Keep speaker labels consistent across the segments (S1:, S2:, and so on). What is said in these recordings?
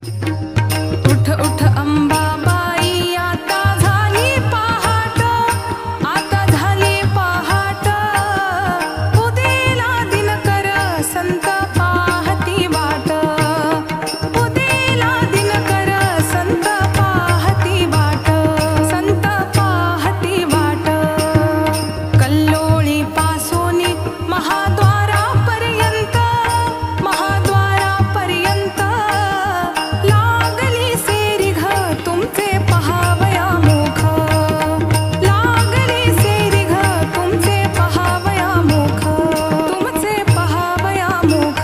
S1: उठ उठ अंबाबाई आता झाली पहाट, आता झाली पहाट, उदेला दिनकर संत पाहती वाट, उदेला दिनकर संत पाहती वाट, संत पाहती वाट. कल्लोळी पासोनी महाद्वारापर्यंत, महाद्वारापर्यंत लागली सेरी घ तुमचे पहावया मुख, लागली सेरी घ तुमचे पहावया मुख, तुमचे पहावया मुख.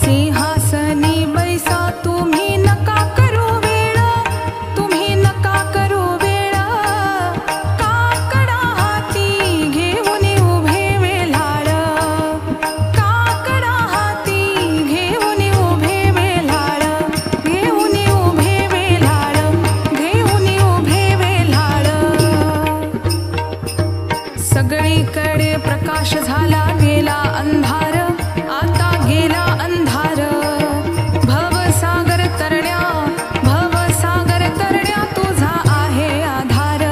S1: सिंहासनी बैसा तुम्ही नका करू वेळ, तुम्ही नका करू वेळ, काकडा हाती घेऊन उभे वेल्हाळ, काकडा हाती घेऊन उभे वेल्हाळ, घेऊन उभे वेल्हाळ, घेऊन उभे वेल्हाळ. सगळीकडे प्रकाश झाला गेला अंधार, आता गेला अंधार. भवसागर तरण्या, भवसागर तरण्या तुझा आहे आधार.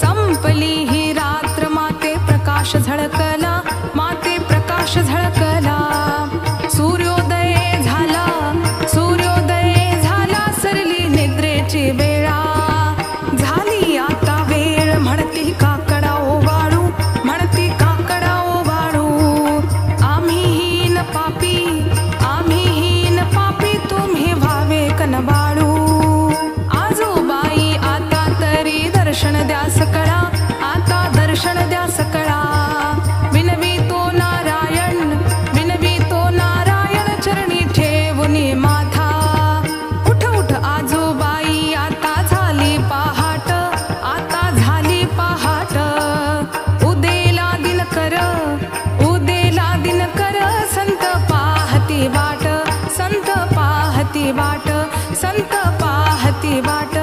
S1: संपली ही रात्र माते प्रकाश झळकला, माते प्रकाश झळकला. सूर्योदय झाला, सूर्योदय झाला, सरली निद्रेची वेळा. झाली आता वेळ म्हणती काकडा ओवाळू, म्हणती काकडा ओवाळू. आम्ही हीन पापी, आम्ही हीन पापी, तुम्ही व्हावे कनबाळू. आजोबाई आता तरी दर्शन द्या सकळा, आता दर्शन द्या सकळा. विनवितो नारायण, विनवितो नारायण, चरणी ठेवुनी माथा. उठ उठ आजोबाई आता झाली पहाट, आता झाली पहाट. उदेला दिनकर, उदेला दिनकर, संत पाहती वाट, संत पाहती वाट, संत पाहती वाट.